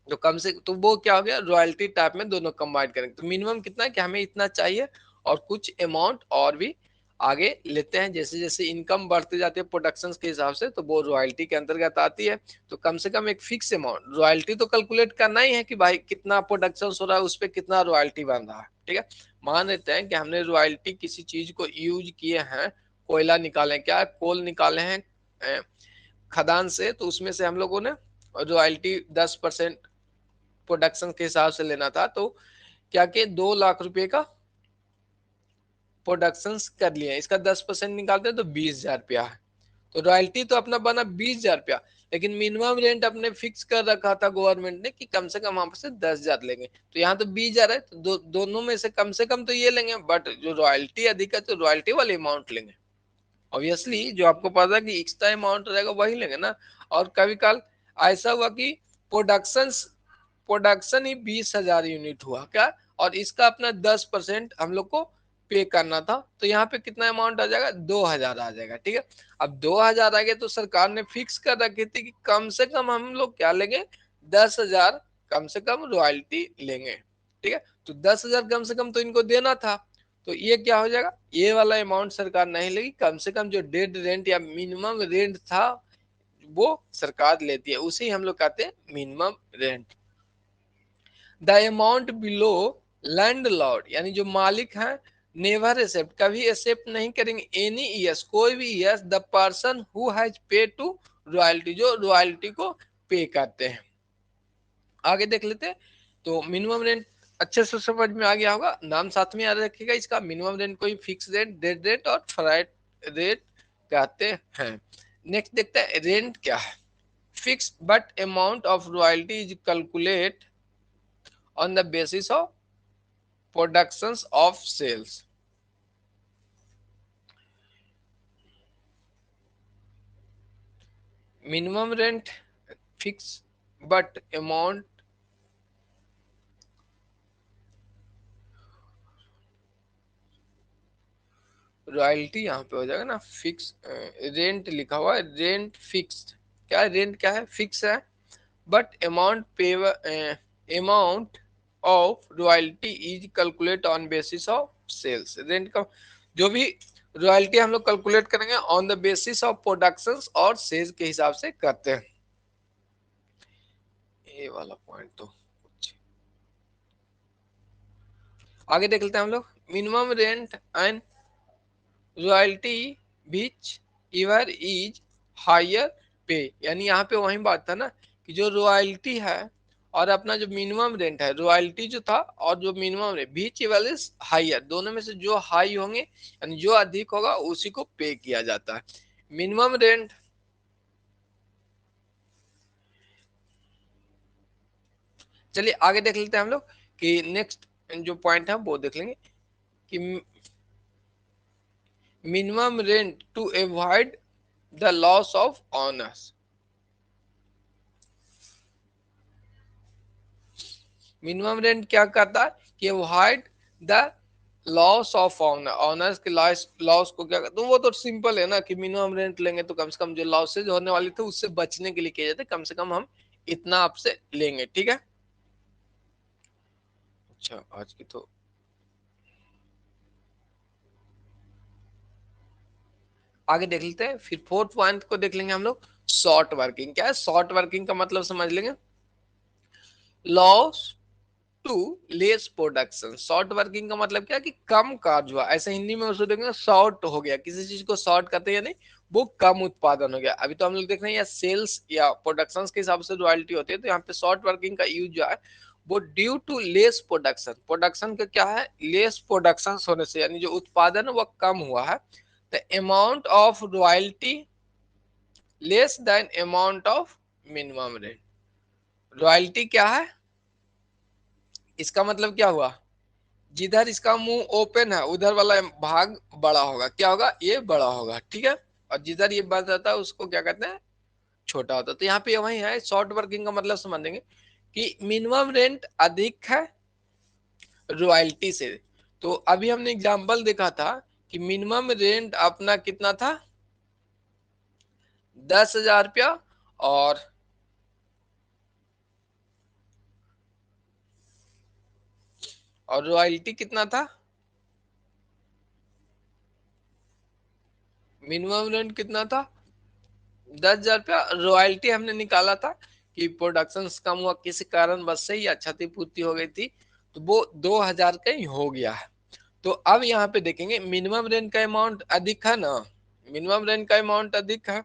तो कम से तो वो क्या हो गया, रॉयल्टी टाइप में दोनों कंबाइन करेंगे। तो मिनिमम कितना है कि हमें इतना चाहिए, और कुछ अमाउंट और भी आगे लेते हैं, जैसे जैसे इनकम बढ़ते जाती है प्रोडक्शन के हिसाब से, तो वो रॉयल्टी के अंतर्गत आती है। तो कम से कम एक फिक्स अमाउंट, रॉयल्टी तो कैलकुलेट करना ही है कि भाई कितना प्रोडक्शन हो रहा है, उस पर कितना रॉयल्टी बन रहा है, ठीक है, मान लेते हैं कि हमने रॉयल्टी किसी चीज को यूज किए हैं, कोयला निकाले, क्या कोल निकाले हैं खदान से, तो उसमें से हम लोगों ने रॉयल्टी 10% प्रोडक्शन के हिसाब से लेना था। तो क्या कि 2 लाख रुपए का प्रोडक्शन कर लिया, इसका 10% निकालते हैं तो 20,000 रुपया है। तो रॉयल्टी तो अपना बना 20,000 रुपया, लेकिन मिनिमम रेंट अपने फिक्स कर रखा था गवर्नमेंट ने कि कम से कम वहां से 10,000 लेंगे। तो यहाँ तो 20,000 है, तो दोनों में से कम तो ये लेंगे, बट जो रॉयल्टी अधिक है तो रॉयल्टी वाले अमाउंट लेंगे। ऑब्वियसली जो आपको पता है कि एक्स्ट्रा अमाउंट रहेगा वही लेंगे ना। और कभी काल ऐसा हुआ कि प्रोडक्शन प्रोडक्शन ही 20,000 यूनिट हुआ क्या, और इसका अपना 10% हम लोग को पे करना था, तो यहाँ पे कितना अमाउंट आ जाएगा, 2,000 आ जाएगा। ठीक है, अब 2,000 आ गए तो सरकार ने फिक्स कर रखी थी कि कम से कम हम लोग क्या लेंगे, 10,000 कम से कम रॉयल्टी लेंगे। ठीक है, तो 10,000 कम से कम तो इनको देना था, तो ये क्या हो जाएगा, ये वाला अमाउंट सरकार नहीं लेगी, कम से कम जो डेड रेंट या मिनिमम रेंट था वो सरकार लेती है, उसे हम लोग कहते हैं minimum rent. The amount below landlord, यानी जो मालिक है, नेवर एक्सेप्ट, कभी एक्सेप्ट नहीं करेंगे एनी ईयर्स, कोई भी years, the person who has पे टू रॉयल्टी, जो रॉयल्टी को पे करते हैं। आगे देख लेते हैं। तो मिनिमम रेंट अच्छे से समझ में आ गया होगा, नाम साथ में याद रखिएगा इसका, मिनिमम रेंट कोई फिक्स रेट, डेड रेट और फ्लाइट रेट कहते हैं। नेक्स्ट देखते हैं रेंट क्या है। Fix but amount of royalty is calculate on the basis of productions of sales। Minimum rent fix but amount royalty यहाँ पे हो जाएगा ना, फिक्स रेंट लिखा हुआ है, रेंट फिक्स्ड, क्या रेंट क्या है, फिक्स है, बट अमाउंट पे amount of royalty is calculate on basis of sales. Rent का जो भी रॉयल्टी हम लोग कैलकुलेट करेंगे on the basis of productions और सेल्स के हिसाब से करते हैं। ये वाला पॉइंट तो आगे देख लेते हैं हम लोग। Minimum rent and royalty whichever is higher पे, यानी यहाँ पे वही बात था ना कि जो रॉयल्टी है और अपना जो मिनिमम रेंट है, रॉयल्टी जो था और जो minimum rent whichever is higher, दोनों में से जो हाई होंगे यानी जो अधिक होगा उसी को पे किया जाता है। मिनिमम रेंट, चलिए आगे देख लेते हैं हम लोग कि नेक्स्ट जो पॉइंट है वो देख लेंगे कि minimum rent to avoid the loss of owners. Minimum rent क्या करता है कि avoid the loss of owner, owners के लॉस को क्या करता है, तो वो तो सिंपल है ना कि मिनिमम रेंट लेंगे तो कम से कम जो लॉसेज होने वाली थे उससे बचने के लिए किया जाता है, कम से कम हम इतना आपसे लेंगे। ठीक है, अच्छा आज की तो आगे देख लेते हैं। फिर फोर्थ पॉइंट को देख लेंगे हम लोग, शॉर्ट वर्किंग। क्या है शॉर्ट वर्किंग का मतलब समझ लेंगे, loss to less production. Short working का मतलब क्या है कि कम कार्य हुआ, ऐसे हिंदी में उसको देखेंगे शॉर्ट हो गया, किसी चीज को शॉर्ट करते हैं नहीं, वो कम उत्पादन हो गया। अभी तो हम लोग देख रहे हैं या सेल्स या प्रोडक्शन के हिसाब से रॉयल्टी होती है, तो यहाँ पे शॉर्ट वर्किंग का यूज जो है वो due to less production, production का क्या है, लेस प्रोडक्शन होने से, यानी जो उत्पादन है वो कम हुआ है, the amount of royalty less then amount of minimum rate. Royalty क्या है, इसका मतलब क्या हुआ, जिधर इसका मुंह ओपन है उधर वाला भाग बड़ा होगा, क्या होगा, ये बड़ा होगा। ठीक है, और जिधर ये बंद रहता है उसको क्या कहते हैं, छोटा होता है। तो यहाँ पे वही है, शॉर्ट वर्किंग का मतलब समझ देंगे कि मिनिमम रेंट अधिक है रॉयल्टी से। तो अभी हमने एग्जांपल देखा था कि मिनिमम रेंट अपना कितना था, 10,000 रुपया, और रॉयल्टी कितना था, मिनिमम रेंट कितना था, 10,000 रुपया। रॉयल्टी हमने निकाला था कि प्रोडक्शन कम हुआ किसी कारण बस से या क्षतिपूर्ति हो गई थी, तो वो 2,000 का ही हो गया है। तो अब यहाँ पे देखेंगे मिनिमम रेंट का अमाउंट अधिक है ना, मिनिमम रेंट का अमाउंट अधिक है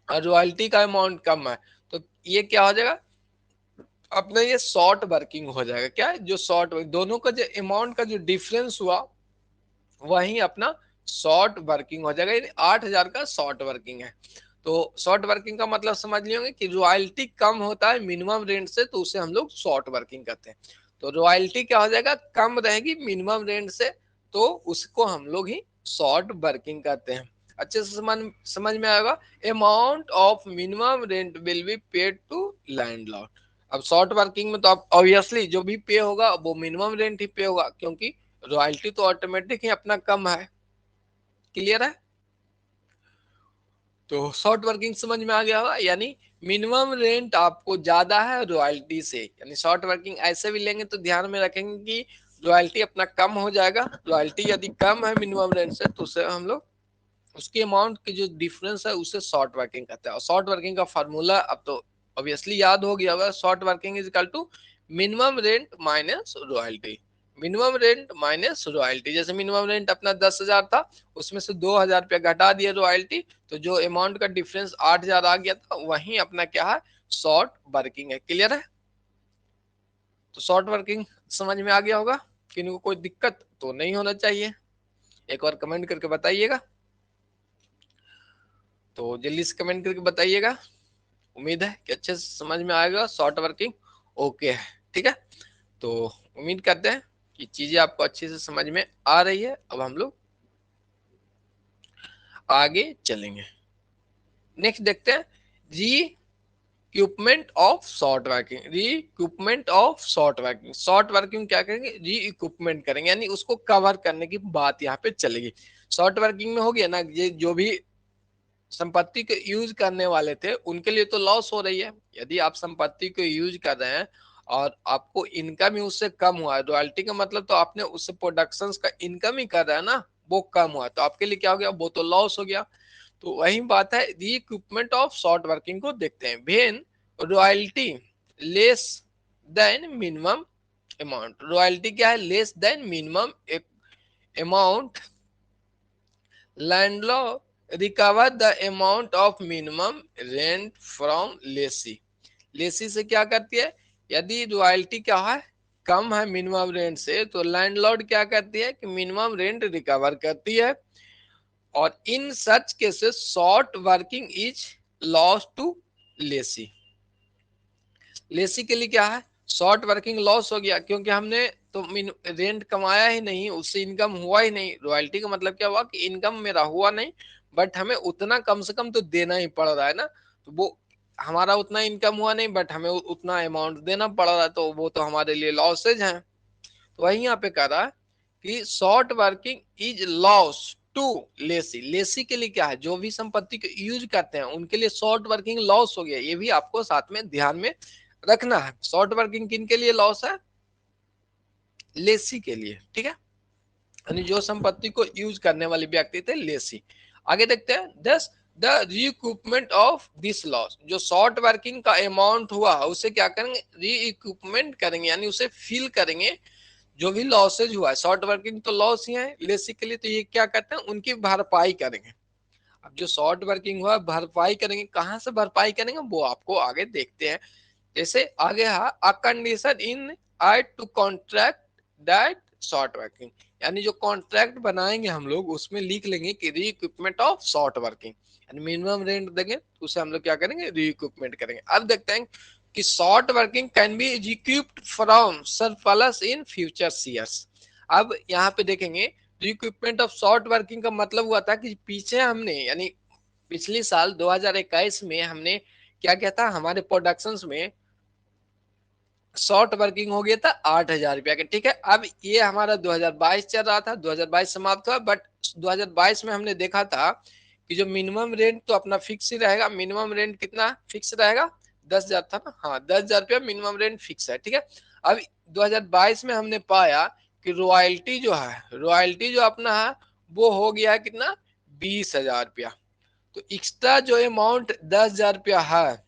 और रॉयल्टी का अमाउंट कम है, तो ये क्या हो जाएगा अपना, ये शॉर्ट वर्किंग हो जाएगा। क्या है जो शॉर्ट, दोनों का जो अमाउंट का जो डिफरेंस हुआ वही अपना शॉर्ट वर्किंग हो जाएगा, यानी 8,000 का शॉर्ट वर्किंग है। तो शॉर्ट वर्किंग का मतलब समझ लिए होंगे कि रॉयल्टी कम होता है मिनिमम रेंट से, तो उसे हम लोग शॉर्ट वर्किंग कहते हैं। तो रॉयल्टी क्या हो जाएगा, कम रहेगी मिनिमम रेंट से, तो उसको हम लोग ही शॉर्ट वर्किंग कहते हैं। अच्छे से समझ में आएगा। Amount of minimum rent will be paid to landlord. अब शॉर्ट वर्किंग में तो अब ऑब्वियसली जो भी पे होगा वो मिनिमम रेंट ही पे होगा, क्योंकि रॉयल्टी तो ऑटोमेटिक ही अपना कम है। क्लियर है। तो शॉर्ट वर्किंग समझ में आ गया होगा, यानी मिनिमम रेंट आपको ज्यादा है रॉयल्टी से, यानी शॉर्ट वर्किंग ऐसे भी लेंगे तो ध्यान में रखेंगे कि रॉयल्टी अपना कम हो जाएगा। रॉयल्टी यदि कम है मिनिमम रेंट से तो उसे हम लोग उसके अमाउंट की जो डिफरेंस है उसे शॉर्ट वर्किंग कहते हैं। और शॉर्ट वर्किंग का फार्मूला अब तो ऑब्वियसली याद हो गया होगा, short working is equal to minimum rent minus royalty. Minimum rent minus royalty, जैसे मिनिमम रेंट अपना 10,000 था, उसमें से 2,000 रुपया घटा दिया रॉयल्टी, तो जो अमाउंट का डिफरेंस 8,000 आ गया था वही अपना क्या है, शॉर्ट वर्किंग है। क्लियर है। तो शॉर्ट वर्किंग समझ में आ गया होगा, किसी को कोई दिक्कत तो नहीं होना चाहिए, एक बार कमेंट करके बताइएगा। तो जल्दी से कमेंट करके बताइएगा, उम्मीद है कि अच्छे से समझ में आएगा, शॉर्ट वर्किंग ओके है। ठीक है, तो उम्मीद करते हैं कि चीजें आपको अच्छे से समझ में आ रही है। अब हम लोग आगे चलेंगे, नेक्स्ट देखते हैं री इक्विपमेंट ऑफ शॉर्ट वर्किंग। री equipment of short working, short working क्या करेंगे, री इक्विपमेंट करेंगे, यानी उसको कवर करने की बात यहाँ पे चलेगी। शॉर्ट वर्किंग में हो गया ना, ये जो भी संपत्ति को यूज करने वाले थे उनके लिए तो लॉस हो रही है। यदि आप संपत्ति को यूज कर रहे हैं और आपको इनकम ही उससे कम हुआ है, रॉयल्टी का मतलब तो आपने उससे प्रोडक्शन का इनकम ही कर रहा है ना, वो कम हुआ, तो आपके लिए क्या हो गया, वो तो लॉस हो गया। तो वही बात है, the equipment of short working को देखते हैं। When royalty less than minimum amount, royalty क्या है, less than minimum amount, landlord recover the amount of minimum rent from lessee. Lessee से क्या करती है, यदि रॉयल्टी क्या है, कम है मिनिमम रेंट से, तो लैंडलॉर्ड क्या करती है कि मिनिमम रेंट रिकवर करती है। और in such cases short working is loss to lessee. Lessee के लिए क्या है, शॉर्ट वर्किंग लॉस हो गया, क्योंकि हमने तो रेंट कमाया ही नहीं, उससे इनकम हुआ ही नहीं। रॉयल्टी का मतलब क्या हुआ कि इनकम मेरा हुआ नहीं, बट हमें उतना कम से कम तो देना ही पड़ रहा है ना। तो वो हमारा उतना इनकम हुआ नहीं, बट हमें उतना अमाउंट देना पड़ रहा है, तो वो तो हमारे लिए लॉसेज हैं। तो वही यहाँ पे कह रहा है कि short working is loss to lessee. Lessee के लिए क्या है, जो भी संपत्ति को यूज करते हैं उनके लिए शॉर्ट वर्किंग लॉस हो गया, ये भी आपको साथ में ध्यान में रखना है। शॉर्ट वर्किंग किन के लिए लॉस है, लेसी के लिए। ठीक है, यानी जो संपत्ति को यूज करने वाले व्यक्ति थे, लेसी। आगे देखते हैं, दस द रिइक्विपमेंट ऑफ दिस लॉस, जो शॉर्ट वर्किंग का अमाउंट हुआ उसे क्या करेंगे, रीइक्विपमेंट करेंगे, यानी उसे फिल करेंगे। जो भी लॉसेज हुआ है, शॉर्ट वर्किंग तो लॉस ही है लेसी के लिए, तो ये क्या करते हैं, उनकी भरपाई करेंगे। अब जो शॉर्ट वर्किंग हुआ भरपाई करेंगे, कहां से भरपाई करेंगे वो आपको आगे देखते हैं। जैसे आगे है a condition in I to contract that short working, यानी जो कॉन्ट्रैक्ट बनाएंगे हम लोग उसमें लिख लेंगे कि री इक्विपमेंट ऑफ शॉर्ट वर्किंग, यानी मिनिमम रेंट देंगे तो उसे हम लोग क्या करेंगे, री इक्विपमेंट करेंगे। अब देखते हैं कि short working can be recouped from surplus in future years. अब यहाँ पे देखेंगे रिक्विपमेंट ऑफ शॉर्ट वर्किंग का मतलब हुआ था कि पीछे हमने, यानी पिछली साल 2021 में हमने क्या किया था, हमारे प्रोडक्शंस में शॉर्ट वर्किंग हो गया था 8,000 रुपया के। ठीक है, अब ये हमारा 2022 चल रहा था, 2022 समाप्त हुआ, बट 2022 में हमने देखा था कि जो मिनिमम रेंट तो अपना फिक्स ही रहेगा। मिनिमम रेंट कितना फिक्स रहेगा, 10,000 था ना, हाँ 10,000 रुपया मिनिमम रेंट फिक्स है। ठीक है, अब 2022 में हमने पाया कि रॉयल्टी जो है, रॉयल्टी जो अपना है वो हो गया है कितना, 20,000 रुपया। तो एक्स्ट्रा जो अमाउंट 10,000 रुपया है,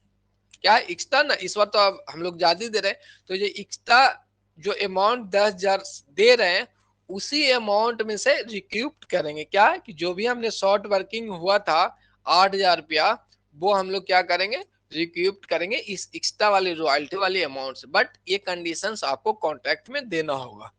क्या एक्स्ट्रा ना, इस बार तो अब हम लोग ज्यादा दे रहे हैं, तो ये एक्स्ट्रा जो अमाउंट 10,000 दे रहे हैं उसी अमाउंट में से रिक्यूप्ट करेंगे। क्या है कि जो भी हमने शॉर्ट वर्किंग हुआ था 8,000 रुपया, वो हम लोग क्या करेंगे, रिक्यूप्ट करेंगे इस एक्स्ट्रा वाली रॉयल्टी वाली अमाउंट से। बट ये कंडीशंस आपको कॉन्ट्रैक्ट में देना होगा।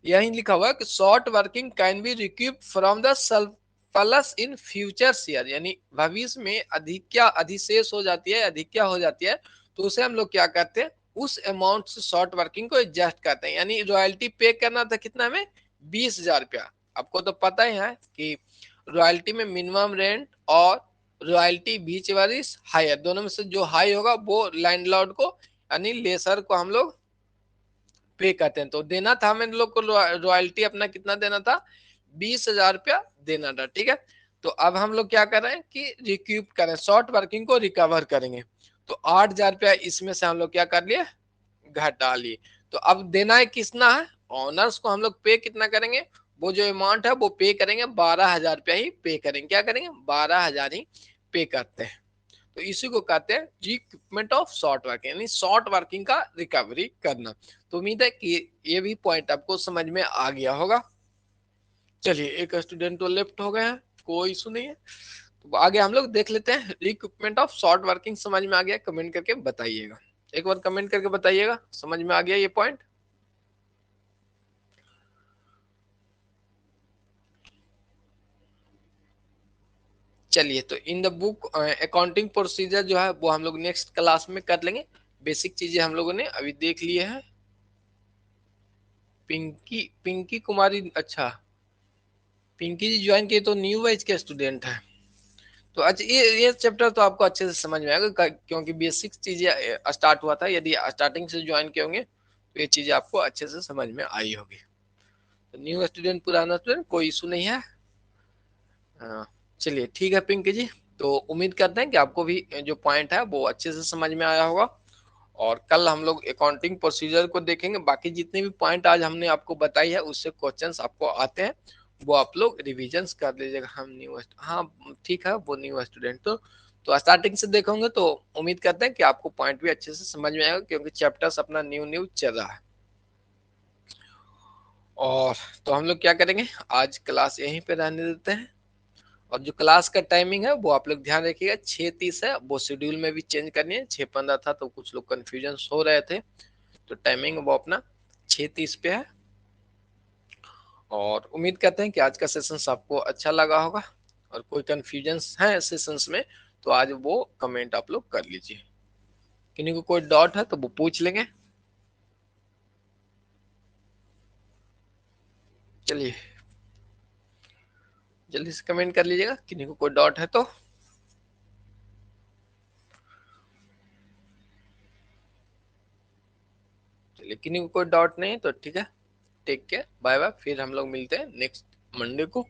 यही लिखा हुआ है कि short working can be recouped from the surplus in future year, यानी भविष्य में अधिक्या अधिशेष हो जाती है, अधिक्या हो जाती है, तो उसे हम लोग क्या करते हैं, उस अमाउंट से शॉर्ट वर्किंग को एडजस्ट करते हैं। यानी रॉयल्टी पे करना था कितना में, 20,000 रुपया। आपको तो पता ही है कि रॉयल्टी में मिनिमम रेंट और रॉयल्टी बीच वाली हायर, दोनों में से जो हाई होगा वो लैंडलॉर्ड को यानी लेसर को हम लोग पे करते हैं। तो देना था हमें लोग को रॉयल्टी अपना कितना देना था, 20,000 रुपया देना था। ठीक है, तो अब हम लोग क्या कर रहे हैं कि रिक्यूप करें, शॉर्ट वर्किंग को रिकवर करेंगे। तो 8,000 रुपया इसमें से हम लोग क्या कर लिए, घटा लिए। तो अब देना है किसना है, ऑनर्स को हम लोग पे कितना करेंगे, वो जो अमाउंट है वो पे करेंगे 12,000 रुपया ही पे करेंगे। क्या करेंगे, 12,000 ही पे करते हैं। तो इसी को कहते हैं रिक्रूटमेंट ऑफ शॉर्ट वर्किंग, यानी शॉर्ट वर्किंग का रिकवरी करना। तो उम्मीद है कि ये भी पॉइंट आपको समझ में आ गया होगा। चलिए, एक स्टूडेंट तो लेफ्ट हो गए हैं, कोई इशू नहीं है। तो आगे हम लोग देख लेते हैं, रिक्रूटमेंट ऑफ शॉर्ट वर्किंग समझ में आ गया, कमेंट करके बताइएगा। एक बार कमेंट करके बताइएगा समझ में आ गया ये पॉइंट। चलिए, तो in the book accounting procedure जो है वो हम लोग नेक्स्ट क्लास में कर लेंगे। बेसिक चीजें हम लोगों ने अभी देख लिए हैं। पिंकी पिंकी कुमारी, अच्छा पिंकी जी ज्वाइन किए तो न्यू बैच के स्टूडेंट है। तो अच्छा, ये चैप्टर तो आपको अच्छे से समझ में आएगा क्योंकि बेसिक चीजें स्टार्ट हुआ था। यदि स्टार्टिंग से ज्वाइन किए होंगे तो ये चीजें आपको अच्छे से समझ में आई होगी। तो न्यू स्टूडेंट पुराना स्टूडेंट कोई इशू नहीं है। हाँ, चलिए ठीक है पिंकी जी। तो उम्मीद करते हैं कि आपको भी जो पॉइंट है वो अच्छे से समझ में आया होगा। और कल हम लोग अकाउंटिंग प्रोसीजर को देखेंगे। बाकी जितने भी पॉइंट आज हमने आपको बताई है उससे क्वेश्चंस आपको आते हैं, वो आप लोग रिविजन कर लीजिएगा। हम न्यू, हाँ ठीक है, वो न्यू स्टूडेंट तो स्टार्टिंग से देखोगे तो उम्मीद करते हैं कि आपको पॉइंट भी अच्छे से समझ में आएगा, क्योंकि चैप्टर्स अपना न्यू न्यू चल रहा है। और तो हम लोग क्या करेंगे, आज क्लास यहीं पे रहने देते हैं। और जो क्लास का टाइमिंग है वो आप लोग ध्यान रखिएगा, 6:30 है। वो शेड्यूल में भी चेंज करनी है, 6:15 था तो कुछ लोग कंफ्यूजन हो रहे थे। तो टाइमिंग वो अपना 6:30 पे है। और उम्मीद करते हैं कि आज का सेशन आपको अच्छा लगा होगा। और कोई कंफ्यूजन है सेशंस में तो आज वो कमेंट आप लोग कर लीजिए। किन्हीं को कोई डाउट है तो वो पूछ लेंगे। चलिए, जल्दी से कमेंट कर लीजिएगा किन्हीं को कोई डाउट है तो। चलिए, किन्हीं को कोई डाउट नहीं है तो ठीक है। टेक केयर, बाय बाय, फिर हम लोग मिलते हैं नेक्स्ट मंडे को।